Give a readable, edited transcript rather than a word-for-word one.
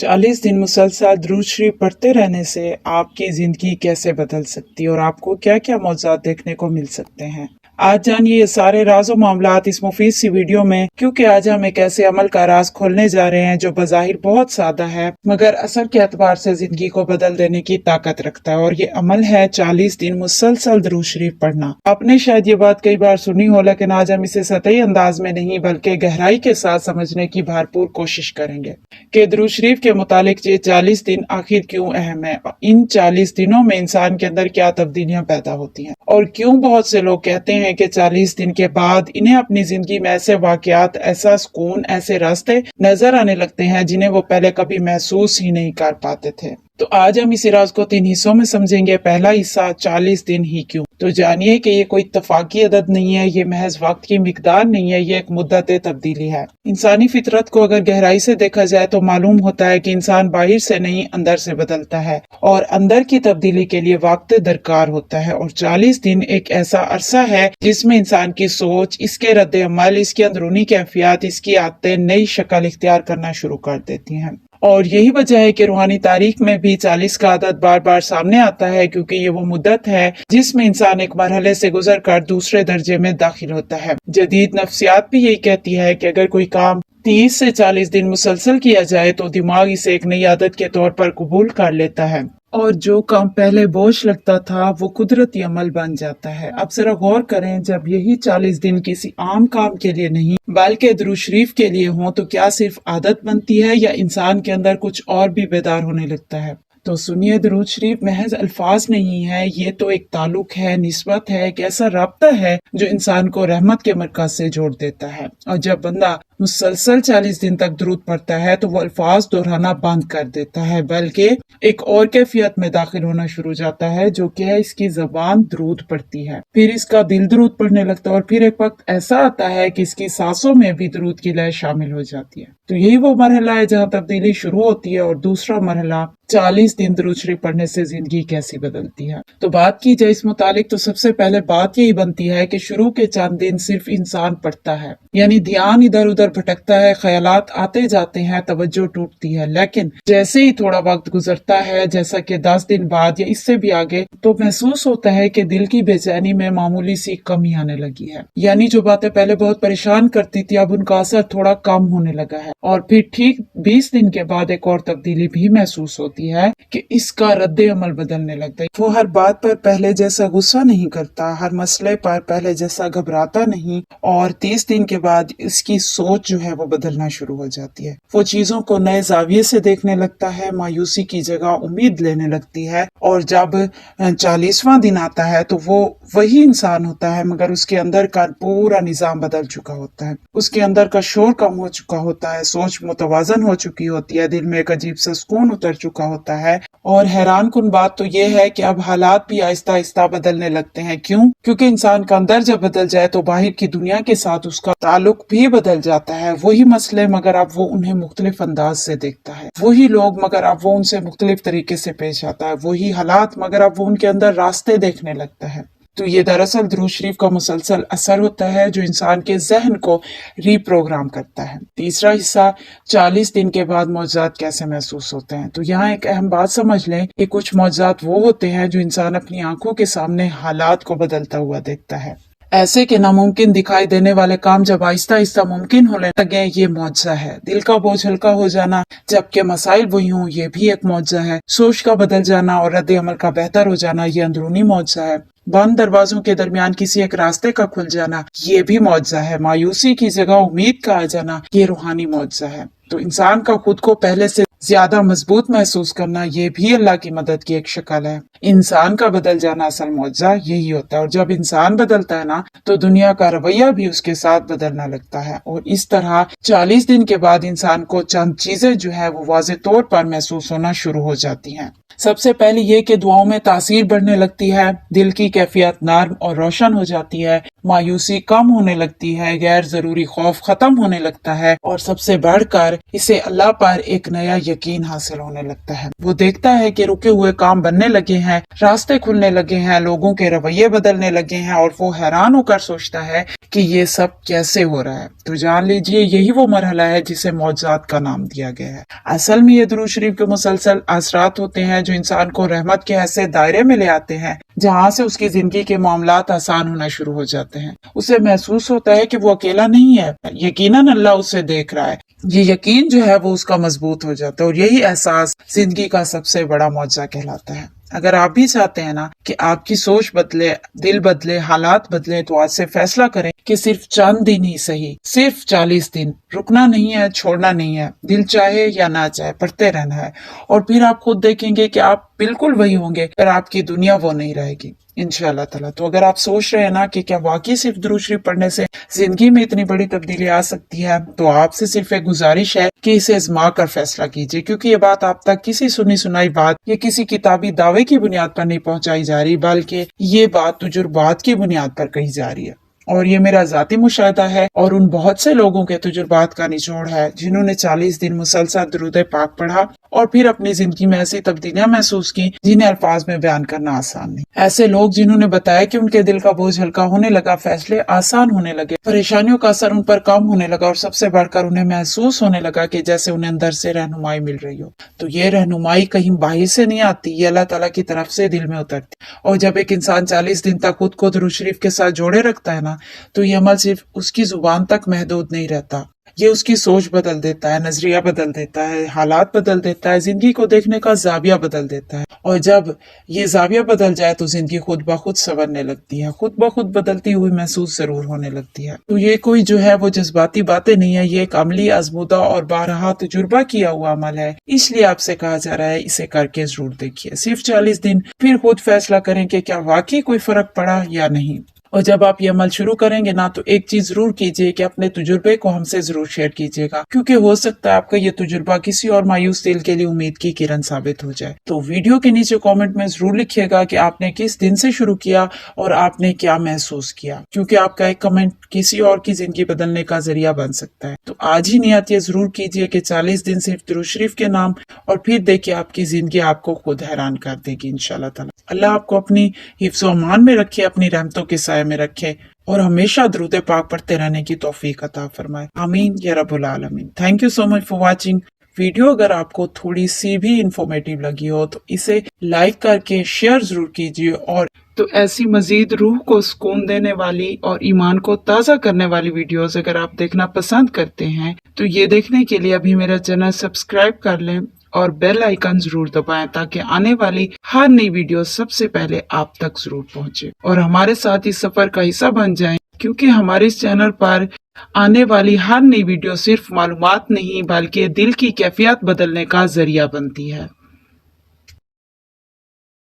40 दिन मुसलसल दुरूद शरीफ पढ़ते रहने से आपकी जिंदगी कैसे बदल सकती है और आपको क्या क्या मौज़ात देखने को मिल सकते हैं। आज जानिए ये सारे राज और मामलात इस मुफीद सी वीडियो में, क्योंकि आज हम एक ऐसे अमल का राज खोलने जा रहे हैं जो बज़ाहिर बहुत सादा है मगर असर के एतबार से जिंदगी को बदल देने की ताकत रखता है। और ये अमल है 40 दिन मुसलसल दुरूद शरीफ पढ़ना। आपने शायद ये बात कई बार सुनी हो, लेकिन आज हम इसे सतही अंदाज में नहीं बल्कि गहराई के साथ समझने की भरपूर कोशिश करेंगे कि दुरूद शरीफ के मुतालिक ये 40 दिन आखिर क्यों अहम है, इन 40 दिनों में इंसान के अंदर क्या तब्दीलियां पैदा होती हैं और क्यों बहुत से लोग कहते हैं कि 40 दिन के बाद इन्हें अपनी जिंदगी में ऐसे वाकयात, ऐसा सुकून, ऐसे रास्ते नजर आने लगते हैं जिन्हें वो पहले कभी महसूस ही नहीं कर पाते थे। तो आज हम इस राज को 3 हिस्सों में समझेंगे। पहला हिस्सा 40 दिन ही क्यों। तो जानिए कि ये कोई इत्तफाकी अदद नहीं है, ये महज वक्त की मिकदार नहीं है, ये एक मुद्दत तब्दीली है। इंसानी फितरत को अगर गहराई से देखा जाए तो मालूम होता है कि इंसान बाहर से नहीं अंदर से बदलता है और अंदर की तब्दीली के लिए वक्त दरकार होता है। और 40 दिन एक ऐसा अरसा है जिसमें इंसान की सोच, इसके रद्द अमल, इसकी अंदरूनी कैफियत, इसकी आदतें नई शक्ल इख्तियार करना शुरू कर देती हैं। और यही वजह है कि रूहानी तारीख में भी 40 का आदत बार बार सामने आता है, क्योंकि ये वो मुद्दत है जिसमें इंसान एक मरहले से गुजर कर दूसरे दर्जे में दाखिल होता है। जदीद नफ्सियात भी यही कहती है कि अगर कोई काम 30 से 40 दिन मुसलसल किया जाए तो दिमाग इसे एक नई आदत के तौर पर कबूल कर लेता है और जो काम पहले बोझ लगता था वो कुदरती अमल बन जाता है। अब जरा गौर करें, जब यही 40 दिन किसी आम काम के लिए नहीं बल्कि दुरूद शरीफ के लिए हों तो क्या सिर्फ आदत बनती है या इंसान के अंदर कुछ और भी बेदार होने लगता है। तो सुनिए, दुरूद शरीफ महज अल्फाज नहीं है, ये तो एक ताल्लुक है, निस्बत है, एक ऐसा राब्ता है जो इंसान को रहमत के मरकज से जोड़ देता है। और जब बंदा मुसलसल 40 दिन तक दुरूद पढ़ता है तो वो अल्फाज दोहराना बंद कर देता है, बल्कि एक और कैफियत में दाखिल होना शुरू जाता है जो कि है इसकी जबान दुरूद पढ़ती है, फिर इसका दिल दुरूद पढ़ने लगता है और फिर एक वक्त ऐसा आता है कि इसकी सांसों में भी दुरूद की लय शामिल हो जाती है। तो यही वो मरहला है जहाँ तब्दीली शुरू होती है। और दूसरा मरहला 40 दिन दुरूद शरीफ पढ़ने से जिंदगी कैसी बदलती है। तो बात की जाए इस मुतालिक तो सबसे पहले बात यही बनती है कि शुरू के चंद दिन सिर्फ इंसान पढ़ता है, यानी ध्यान इधर उधर भटकता है, ख्यालात आते जाते हैं, तवज्जो टूटती है। लेकिन जैसे ही थोड़ा वक्त गुजरता है, जैसा कि 10 दिन बाद या इससे भी आगे, तो महसूस होता है कि दिल की बेचैनी में मामूली सी कमी आने लगी है। यानी जो बातें पहले बहुत परेशान करती थी अब उनका असर थोड़ा कम होने लगा है। और फिर ठीक 20 दिन के बाद एक और तब्दीली भी महसूस होती है कि इसका रद्द अमल बदलने लगता है। वो हर बात पर पहले जैसा गुस्सा नहीं करता, हर मसले पर पहले जैसा घबराता नहीं, और 30 दिन के बाद इसकी सोच जो है वो बदलना शुरू हो जाती है। वो चीजों को नए जाविये से देखने लगता है, मायूसी की जगह उम्मीद लेने लगती है। और जब 40वां दिन आता है तो वो वही इंसान होता है मगर उसके अंदर का पूरा निजाम बदल चुका होता है, उसके अंदर का शोर कम हो चुका होता है, सोच मुतवाजन हो चुकी होती है, दिल में एक अजीब सा सुकून उतर चुका होता है। और हैरान कुन बात तो ये है कि अब हालात भी आहिस्ता आहिस्ता बदलने लगते हैं। क्यों? क्योंकि इंसान का अंदर जब बदल जाए तो बाहर की दुनिया के साथ उसका ताल्लुक भी बदल जाता है। वही मसले मगर अब वो उन्हें मुख्तलिफ अंदाज से देखता है, वही लोग मगर अब वो उनसे मुख्तलिफ तरीके से पेश आता है, वही हालात मगर अब वो उनके अंदर रास्ते देखने लगता है। तो ये दरअसल दुरूद शरीफ का मुसलसल असर होता है जो इंसान के जहन को रीप्रोग्राम करता है। तीसरा हिस्सा 40 दिन के बाद मौजज़ात कैसे महसूस होते हैं। तो यहाँ एक अहम बात समझ लें कि कुछ मौजज़ात वो होते हैं जो इंसान अपनी आंखों के सामने हालात को बदलता हुआ देखता है। ऐसे के नामुमकिन दिखाई देने वाले काम जब आहिस्ता आहिस्ता मुमकिन होने लगे, ये मौजज़ा है। दिल का बोझ हल्का हो जाना जबकि मसाइल वही हों, ये भी एक मौजज़ा है। सोच का बदल जाना और रद्द अमल का बेहतर हो जाना, ये अंदरूनी मौजज़ा है। बंद दरवाजों के दरमियान किसी एक रास्ते का खुल जाना, ये भी मौजज़ा है। मायूसी की जगह उम्मीद का आ जाना, ये रूहानी मौजज़ा है। तो इंसान का खुद को पहले से ज्यादा मजबूत महसूस करना, ये भी अल्लाह की मदद की एक शक्ल है। इंसान का बदल जाना असल मौजज़ा यही होता है। और जब इंसान बदलता है ना तो दुनिया का रवैया भी उसके साथ बदलना लगता है। और इस तरह 40 दिन के बाद इंसान को चंद चीजें जो है वो वाज़े तौर पर महसूस होना शुरू हो जाती हैं। सबसे पहले ये कि दुआओं में तासीर बढ़ने लगती है, दिल की कैफियत नर्म और रोशन हो जाती है, मायूसी कम होने लगती है, गैर जरूरी खौफ खत्म होने लगता है और सबसे बढ़कर इसे अल्लाह पर एक नया यकीन हासिल होने लगता है। वो देखता है कि रुके हुए काम बनने लगे हैं, रास्ते खुलने लगे हैं, लोगों के रवैये बदलने लगे हैं और वो हैरान होकर सोचता है कि ये सब कैसे हो रहा है। तो जान लीजिए यही वो मरहला है जिसे मौजज़ात का नाम दिया गया है। असल में ये दुरूद शरीफ के मुसलसल असरात होते हैं जो इंसान को रहमत के ऐसे दायरे में ले आते हैं जहाँ से उसकी जिंदगी के मामलात आसान होना शुरू हो जाते हैं। उसे महसूस होता है कि वो अकेला नहीं है, यकीनन अल्लाह उसे देख रहा है। ये यकीन जो है वो उसका मजबूत हो जाता है और यही एहसास जिंदगी का सबसे बड़ा मौजज़ा कहलाता है। अगर आप भी चाहते हैं ना कि आपकी सोच बदले, दिल बदले, हालात बदले, तो आज से फैसला करें कि सिर्फ चंद दिन ही सही, सिर्फ 40 दिन, रुकना नहीं है, छोड़ना नहीं है, दिल चाहे या ना चाहे पढ़ते रहना है और फिर आप खुद देखेंगे कि आप बिल्कुल वही होंगे, पर आपकी दुनिया वो नहीं रहेगी इंशाअल्लाह ताला। तो अगर आप सोच रहे हैं ना कि क्या वाकई सिर्फ दुरूद शरीफ पढ़ने से जिंदगी में इतनी बड़ी तब्दीली आ सकती है, तो आपसे सिर्फ एक गुजारिश है कि इसे आजमा कर फैसला कीजिए, क्योंकि ये बात आप तक किसी सुनी सुनाई बात या किसी किताबी दावे की बुनियाद पर नहीं पहुंचाई जा रही, बल्कि ये बात तजुर्बात की बुनियाद पर कही जा रही है। और ये मेरा जाती मुशाहिदा है और उन बहुत से लोगों के तजुर्बात का निचोड़ है जिन्होंने 40 दिन मुसलसल दुरूद पाक पढ़ा और फिर अपनी जिंदगी में ऐसी तब्दीलियां महसूस की जिन्हें अल्फाज में बयान करना आसान नहीं। ऐसे लोग जिन्होंने बताया कि उनके दिल का बोझ हल्का होने लगा, फैसले आसान होने लगे, परेशानियों का असर उन पर कम होने लगा और सबसे बढ़कर उन्हें महसूस होने लगा कि जैसे उन्हें अंदर से रहनुमाई मिल रही हो। तो ये रहनुमाई कहीं बाहर से नहीं आती, ये अल्लाह ताला की तरफ से दिल में उतरती। और जब एक इंसान 40 दिन तक खुद को दुरूद शरीफ के साथ जोड़े रखता है ना, तो ये अमल सिर्फ उसकी जुबान तक महदूद नहीं रहता, ये उसकी सोच बदल देता है, नजरिया बदल देता है, हालात बदल देता है, जिंदगी को देखने का जाविया बदल देता है। और जब ये जाविया बदल जाए तो जिंदगी खुद ब खुद संवरने लगती है, खुद ब खुद बदलती हुई महसूस जरूर होने लगती है। तो ये कोई जो है वो जज्बाती बातें नहीं है, ये एक अमली, आजमूदा और बारहा तजुर्बा किया हुआ अमल है। इसलिए आपसे कहा जा रहा है इसे करके जरूर देखिए, सिर्फ 40 दिन, फिर खुद फैसला करें कि क्या वाकई कोई फर्क पड़ा या नहीं। और जब आप ये अमल शुरू करेंगे ना, तो एक चीज जरूर कीजिए कि अपने तजुर्बे को हमसे जरूर शेयर कीजिएगा, क्योंकि हो सकता है आपका ये तजुर्बा किसी और मायूस दिल के लिए उम्मीद की किरण साबित हो जाए। तो वीडियो के नीचे कमेंट में जरूर लिखिएगा कि आपने किस दिन से शुरू किया और आपने क्या महसूस किया, क्योंकि आपका एक कमेंट किसी और की जिंदगी बदलने का जरिया बन सकता है। तो आज ही नियत ये जरूर कीजिए कि 40 दिन सिर्फ दुरूद शरीफ के नाम, और फिर देखिए आपकी जिंदगी आपको खुद हैरान कर देगी इंशाअल्लाह ताला। अल्लाह आपको अपनी हिफ्ज़ व अमान में रखे, अपनी रहमतों के साए में रखे और हमेशा दुरूद पाक पढ़ते रहने की तौफीक अता फरमाए। आमीन या रब्बुल आलमीन। Thank you so much for watching. Video अगर आपको थोड़ी सी भी इंफॉर्मेटिव लगी हो तो इसे लाइक करके शेयर जरूर कीजिए। और तो ऐसी मजीद रूह को सुकून देने वाली और ईमान को ताज़ा करने वाली वीडियोस अगर आप देखना पसंद करते हैं तो ये देखने के लिए अभी मेरा चैनल सब्सक्राइब कर लें और बेल आइकन जरूर दबाएं, ताकि आने वाली हर नई वीडियो सबसे पहले आप तक जरूर पहुंचे और हमारे साथ इस सफर का हिस्सा बन जाएं, क्योंकि हमारे इस चैनल पर आने वाली हर नई वीडियो सिर्फ मालूमात नहीं बल्कि दिल की कैफियत बदलने का जरिया बनती है।